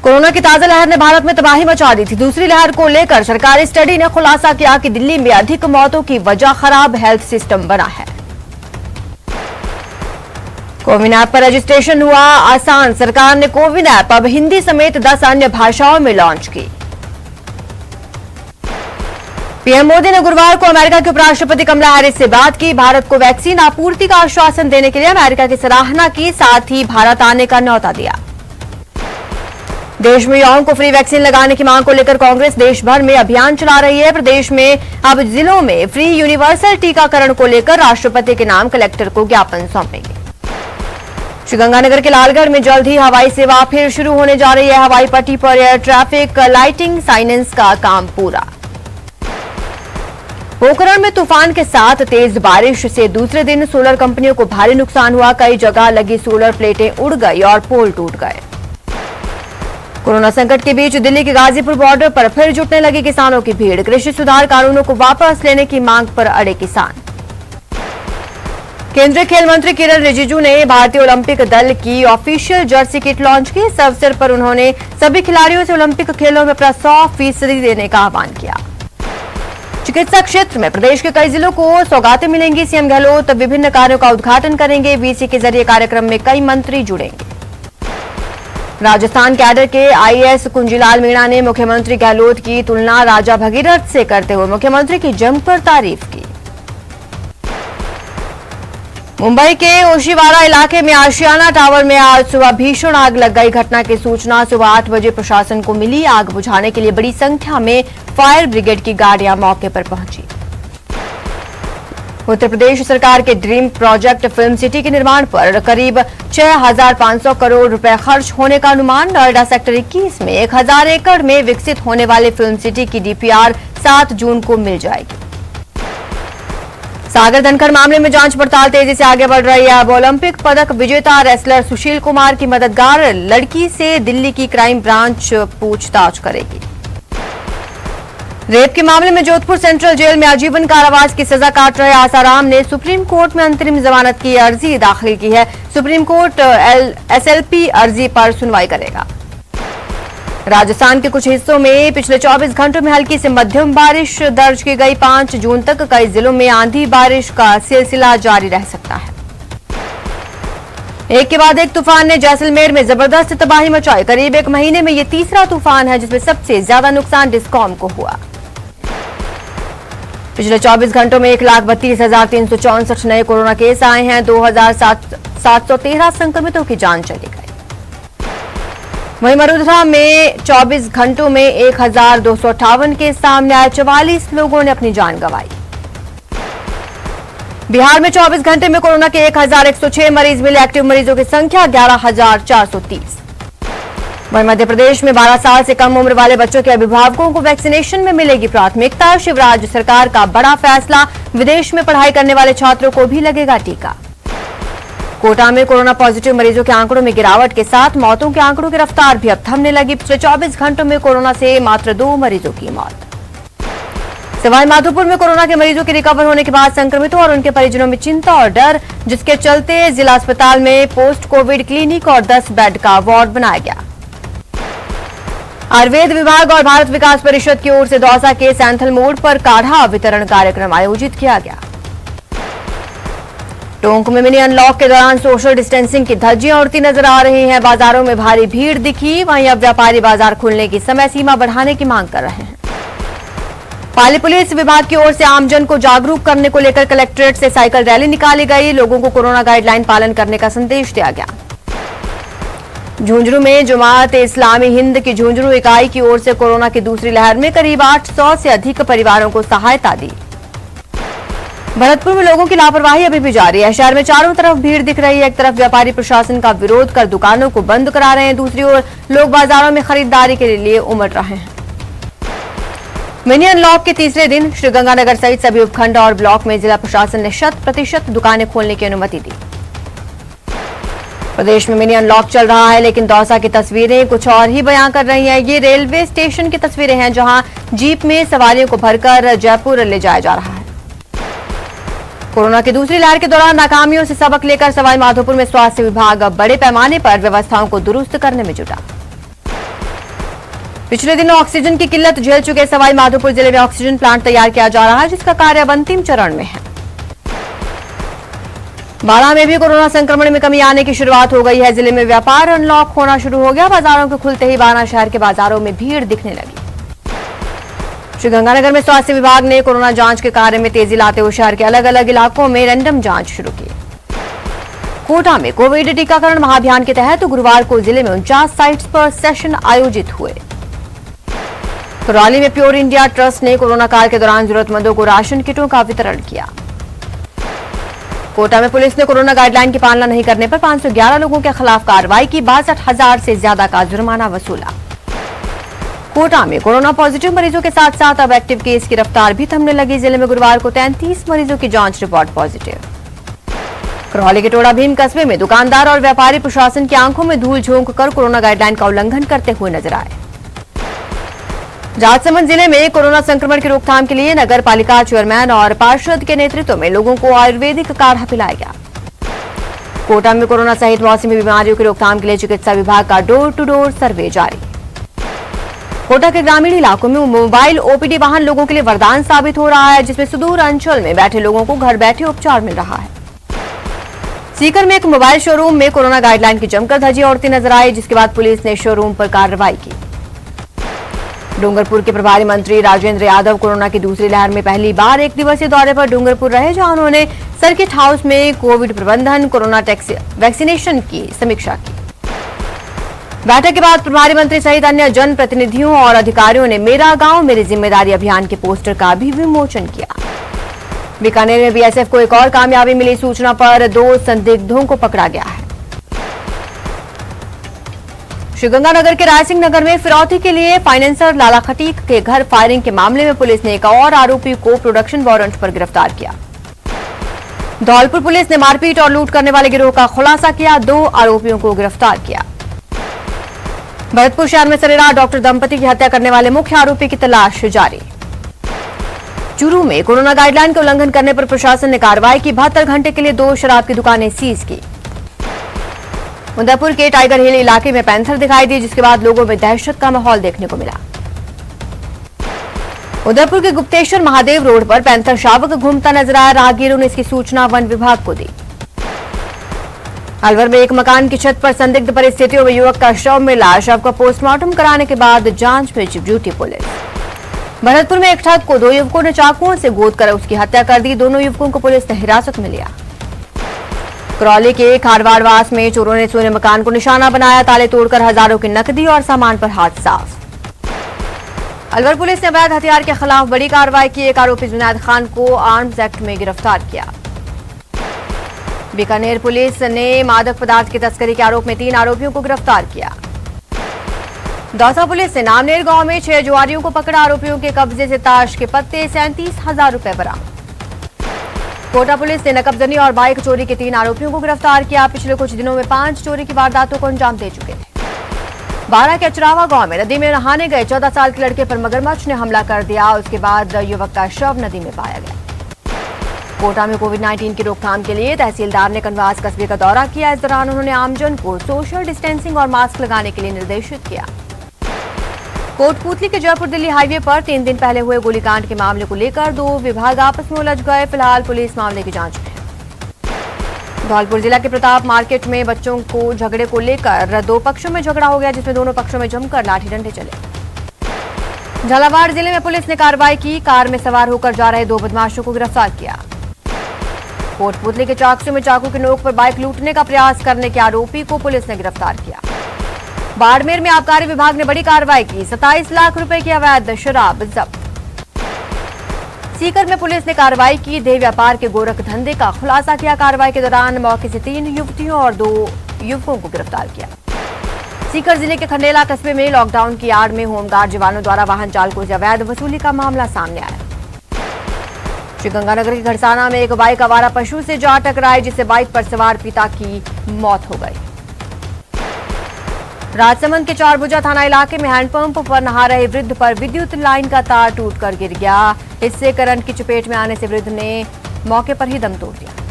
Corona की ताजा लहर ने भारत में तबाही मचा दी थी। दूसरी लहर को लेकर सरकारी स्टडी ने खुलासा किया कि दिल्ली में अधिक मौतों की वजह खराब हेल्थ सिस्टम बना है। कोविन ऐप पर रजिस्ट्रेशन हुआ आसान। सरकार ने कोविन ऐप अब हिंदी समेत 10 अन्य भाषाओं में लॉन्च की। पीएम मोदी ने गुरुवार को अमेरिका के उपराष्ट्रपति कमला हैरिस से बात की। भारत को वैक्सीन आपूर्ति का आश्वासन देने के लिए अमेरिका की सराहना की, साथ ही भारत आने का न्योता दिया। देश में युवाओं को फ्री वैक्सीन लगाने की मांग को लेकर कांग्रेस देश भर में अभियान चला रही है। प्रदेश में अब जिलों में फ्री यूनिवर्सल टीकाकरण को लेकर राष्ट्रपति के नाम कलेक्टर को ज्ञापन सौंपेंगे। श्रीगंगानगर के लालगढ़ में जल्द ही हवाई सेवा फिर शुरू होने जा रही है। हवाई पट्टी पर एयर ट्रैफिक लाइटिंग साइनेंस का काम पूरा। पोखरण में तूफान के साथ तेज बारिश से दूसरे दिन सोलर कंपनियों को भारी नुकसान हुआ। कई जगह लगी सोलर प्लेटें उड़ गई और पोल टूट गए। कोरोना संकट के बीच दिल्ली के गाजीपुर बॉर्डर पर फिर जुटने लगी किसानों की भीड़। कृषि सुधार कानूनों को वापस लेने की मांग पर अड़े किसान। केंद्रीय खेल मंत्री किरण रिजिजू ने भारतीय ओलंपिक दल की ऑफिशियल जर्सी किट लॉन्च की। इस अवसर पर उन्होंने सभी खिलाड़ियों से ओलंपिक खेलों में अपना 100% देने का आह्वान किया। चिकित्सा क्षेत्र में प्रदेश के कई जिलों को सौगातें मिलेंगी। सीएम गहलोत विभिन्न कार्यों का उद्घाटन करेंगे। वीसी के जरिए कार्यक्रम में कई मंत्री जुड़ेंगे। राजस्थान कैडर के आईएएस कुंजीलाल मीणा ने मुख्यमंत्री गहलोत की तुलना राजा भगीरथ से करते हुए मुख्यमंत्री की जमकर तारीफ की। मुंबई के ओशीवारा इलाके में आशियाना टावर में आज सुबह भीषण आग लग गई। घटना की सूचना सुबह 8 बजे प्रशासन को मिली। आग बुझाने के लिए बड़ी संख्या में फायर ब्रिगेड की गाड़ियां मौके पर पहुंची। उत्तर प्रदेश सरकार के ड्रीम प्रोजेक्ट फिल्म सिटी के निर्माण पर करीब 6,500 करोड़ रुपए खर्च होने का अनुमान। नोएडा सेक्टर 21 में 1,000 एकड़ में विकसित होने वाले फिल्म सिटी की डीपीआर 7 जून को मिल जाएगी। सागर धनखड़ मामले में जांच पड़ताल तेजी से आगे बढ़ रही है। अब ओलंपिक पदक विजेता रेसलर सुशील कुमार की मददगार लड़की से दिल्ली की क्राइम ब्रांच पूछताछ करेगी। रेप के मामले में जोधपुर सेंट्रल जेल में आजीवन कारावास की सजा काट रहे आसाराम ने सुप्रीम कोर्ट में अंतरिम जमानत की अर्जी दाखिल की है। सुप्रीम कोर्ट एसएलपी अर्जी पर सुनवाई करेगा। राजस्थान के कुछ हिस्सों में पिछले 24 घंटों में हल्की से मध्यम बारिश दर्ज की गई। 5 जून तक कई जिलों में आंधी बारिश का सिलसिला जारी रह सकता है। एक के बाद एक तूफान ने जैसलमेर में जबरदस्त तबाही मचाई। करीब 1 महीने में ये तीसरा तूफान है जिसमें सबसे ज्यादा नुकसान डिस्कॉम को हुआ। पिछले 24 घंटों में 1,32,364 नए कोरोना केस आए हैं। 2,713 संक्रमितों की जान चली गई। वहीं मरुधरा में 24 घंटों में 1,258 केस सामने आए। 44 लोगों ने अपनी जान गंवाई। बिहार में 24 घंटे में कोरोना के 1,106 मरीज मिले। एक्टिव मरीजों की संख्या 11,430। वहीं मध्य प्रदेश में 12 साल से कम उम्र वाले बच्चों के अभिभावकों को वैक्सीनेशन में मिलेगी प्राथमिकता। शिवराज सरकार का बड़ा फैसला, विदेश में पढ़ाई करने वाले छात्रों को भी लगेगा टीका। कोटा में कोरोना पॉजिटिव मरीजों के आंकड़ों में गिरावट के साथ मौतों के आंकड़ों की रफ्तार भी अब थमने लगी। पिछले 24 घंटों में कोरोना से मात्र 2 मरीजों की मौत। सवाई माधोपुर में कोरोना के मरीजों के रिकवर होने के बाद संक्रमितों और उनके परिजनों में चिंता और डर, जिसके चलते जिला अस्पताल में पोस्ट कोविड क्लिनिक और 10 बेड का वार्ड बनाया गया। आयुर्वेद विभाग और भारत विकास परिषद की ओर से दौसा के सैंथल मोड़ पर काढ़ा वितरण कार्यक्रम आयोजित किया गया। टोंक में मिनी अनलॉक के दौरान सोशल डिस्टेंसिंग की धज्जियां उड़ती नजर आ रही हैं। बाजारों में भारी भीड़ दिखी। वहीं अब व्यापारी बाजार खुलने की समय सीमा बढ़ाने की मांग कर रहे हैं। पाली पुलिस विभाग की ओर से आमजन को जागरूक करने को लेकर कलेक्ट्रेट से साइकिल रैली निकाली गई। लोगों को कोरोना गाइडलाइन पालन करने का संदेश दिया गया। झुंझुनू में जमात इस्लामी हिंद की झुंझुनू इकाई की ओर से कोरोना की दूसरी लहर में करीब 800 से अधिक परिवारों को सहायता दी। भरतपुर में लोगों की लापरवाही अभी भी जारी है। शहर में चारों तरफ भीड़ दिख रही है। एक तरफ व्यापारी प्रशासन का विरोध कर दुकानों को बंद करा रहे हैं, दूसरी ओर लोग बाजारों में खरीदारी के लिए उमड़ रहे हैं। मिनी अनलॉक के तीसरे दिन श्रीगंगानगर सहित सभी उपखंड और ब्लॉक में जिला प्रशासन ने 100% दुकानें खोलने की अनुमति दी। प्रदेश में मिनी अनलॉक चल रहा है, लेकिन दौसा की तस्वीरें कुछ और ही बयां कर रही हैं। ये रेलवे स्टेशन की तस्वीरें हैं, जहां जीप में सवारियों को भरकर जयपुर ले जाया जा रहा है। कोरोना की दूसरी लहर के दौरान नाकामियों से सबक लेकर सवाई माधोपुर में स्वास्थ्य विभाग बड़े पैमाने पर व्यवस्थाओं को दुरुस्त करने में जुटा। पिछले दिनों ऑक्सीजन की किल्लत झेल चुके सवाई माधोपुर जिले में ऑक्सीजन प्लांट तैयार किया जा रहा है, जिसका कार्य अब अंतिम चरण में है। बाड़ा में भी कोरोना संक्रमण में कमी आने की शुरुआत हो गई है। जिले में व्यापार अनलॉक होना शुरू हो गया। बाजारों के खुलते ही बाड़ा शहर के बाजारों में भीड़ दिखने लगी। श्रीगंगानगर में स्वास्थ्य विभाग ने कोरोना जांच के कार्य में तेजी लाते हुए शहर के अलग अलग इलाकों में रैंडम जांच शुरू की। कोटा में कोविड टीकाकरण महाअभियान के तहत गुरुवार को जिले में 49 साइट्स पर सेशन आयोजित हुए। करौली में प्योर इंडिया ट्रस्ट ने कोरोना काल के दौरान जरूरतमंदों को राशन किटों का वितरण किया। कोटा में पुलिस ने कोरोना गाइडलाइन की पालना नहीं करने पर 511 लोगों के खिलाफ कार्रवाई की। 62,000 से ज्यादा का जुर्माना वसूला। कोटा में कोरोना पॉजिटिव मरीजों के साथ साथ अब एक्टिव केस की रफ्तार भी थमने लगी। जिले में गुरुवार को 33 मरीजों की जांच रिपोर्ट पॉजिटिव। करौली के टोड़ा भीम कस्बे में दुकानदार और व्यापारी प्रशासन की आंखों में धूल झोंक कर कोरोना गाइडलाइन का उल्लंघन करते हुए नजर आए। राजसमंद जिले में कोरोना संक्रमण की रोकथाम के लिए नगर पालिका चेयरमैन और पार्षद के नेतृत्व में लोगों को आयुर्वेदिक काढ़ा पिलाया गया। कोटा में कोरोना सहित मौसमी बीमारियों की रोकथाम के लिए चिकित्सा विभाग का डोर टू डोर सर्वे जारी। कोटा के ग्रामीण इलाकों में मोबाइल ओपीडी वाहन लोगों के लिए वरदान साबित हो रहा है, जिसमें सुदूर अंचल में बैठे लोगों को घर बैठे उपचार मिल रहा है। सीकर में एक मोबाइल शोरूम में कोरोना गाइडलाइन की जमकर धज्जियां उड़ती नजर आई, जिसके बाद पुलिस ने शोरूम पर कार्रवाई की। डूंगरपुर के प्रभारी मंत्री राजेंद्र यादव कोरोना की दूसरी लहर में पहली बार एक दिवसीय दौरे पर डूंगरपुर रहे, जहां उन्होंने सर्किट हाउस में कोविड प्रबंधन, कोरोना वैक्सीनेशन की समीक्षा की। बैठक के बाद प्रभारी मंत्री सहित अन्य जनप्रतिनिधियों और अधिकारियों ने मेरा गांव मेरी जिम्मेदारी अभियान के पोस्टर का भी विमोचन किया। बीकानेर में बीएसएफ को एक और कामयाबी मिली। सूचना पर 2 संदिग्धों को पकड़ा गया है। श्रीगंगानगर के रायसिंह नगर में फिरौती के लिए फाइनेंसर लाला खटीक के घर फायरिंग के मामले में पुलिस ने एक और आरोपी को प्रोडक्शन वारंट पर गिरफ्तार किया। धौलपुर पुलिस ने मारपीट और लूट करने वाले गिरोह का खुलासा किया। 2 आरोपियों को गिरफ्तार किया। भरतपुर शहर में सरेराह डॉक्टर दंपति की हत्या करने वाले मुख्य आरोपी की तलाश जारी। चूरू में कोरोना गाइडलाइन का उल्लंघन करने पर प्रशासन ने कार्रवाई की। 72 घंटे के लिए 2 शराब की दुकानें सीज की। उदयपुर के टाइगर हिल इलाके में पैंथर दिखाई दी, जिसके बाद लोगों में दहशत का माहौल देखने को मिला। उदयपुर के गुप्तेश्वर महादेव रोड पर पैंथर शावक घूमता नजर आया। राहगीरों ने इसकी सूचना वन विभाग को दी। अलवर में एक मकान की छत पर संदिग्ध परिस्थितियों में युवक का शव मिला। शव का पोस्टमार्टम कराने के बाद जांच में जुटी पुलिस। भरतपुर में एक ठग को 2 युवकों ने चाकुओं से गोद कर उसकी हत्या कर दी। दोनों युवकों को पुलिस ने हिरासत में लिया। करौली के खारवाड़वास में चोरों ने सोने मकान को निशाना बनाया। ताले तोड़कर हजारों की नकदी और सामान पर हाथ साफ। अलवर पुलिस ने अवैध हथियार के खिलाफ बड़ी कार्रवाई की। एक आरोपी जुनैद खान को आर्म्स एक्ट में गिरफ्तार किया। बीकानेर पुलिस ने मादक पदार्थ की तस्करी के आरोप में 3 आरोपियों को गिरफ्तार किया। दौसा पुलिस ने नामनेर गांव में 6 जुआरियों को पकड़ा। आरोपियों के कब्जे से ताश के पत्ते 37,000 रुपए बरामद। कोटा पुलिस ने नकबजनी और बाइक चोरी के 3 आरोपियों को गिरफ्तार किया। पिछले कुछ दिनों में 5 चोरी की वारदातों को अंजाम दे चुके थे। बारा के अचरावा गांव में नदी में नहाने गए 14 साल के लड़के पर मगरमच्छ ने हमला कर दिया। उसके बाद युवक का शव नदी में पाया गया। कोटा में कोविड-19 की रोकथाम के लिए तहसीलदार ने कनवास कस्बे का दौरा किया। इस दौरान उन्होंने आमजन को सोशल डिस्टेंसिंग और मास्क लगाने के लिए निर्देशित किया। कोटपूतली के जयपुर दिल्ली हाईवे पर 3 दिन पहले हुए गोलीकांड के मामले को लेकर 2 विभाग आपस में उलझ गए। फिलहाल पुलिस मामले की जांच में है। धौलपुर जिला के प्रताप मार्केट में बच्चों को झगड़े को लेकर 2 पक्षों में झगड़ा हो गया, जिसमें दोनों पक्षों में जमकर लाठी डंडे चले। झालावाड़ जिले में पुलिस ने कार्रवाई की। कार में सवार होकर जा रहे 2 बदमाशों को गिरफ्तार किया। कोटपूतली के चाकसू में चाकू की नोक पर बाइक लूटने का प्रयास करने के आरोपी को पुलिस ने गिरफ्तार किया। बाड़मेर में आबकारी विभाग ने बड़ी कार्रवाई की। 27 लाख रुपए की अवैध शराब जब्त। सीकर में पुलिस ने कार्रवाई की। देह व्यापार के गोरख धंधे का खुलासा किया। कार्रवाई के दौरान मौके से 3 युवतियों और 2 युवकों को गिरफ्तार किया। सीकर जिले के खंडेला कस्बे में लॉकडाउन की आड़ में होमगार्ड जवानों द्वारा वाहन चालकों से अवैध वसूली का मामला सामने आया। श्रीगंगानगर के घड़साना में एक बाइक आवारा पशु से जा टकराई, जिससे बाइक पर सवार पिता की मौत हो गई। राजसमंद के चारभुजा थाना इलाके में हैंडपंप पर नहा रहे वृद्ध पर विद्युत लाइन का तार टूटकर गिर गया। इससे करंट की चपेट में आने से वृद्ध ने मौके पर ही दम तोड़ दिया।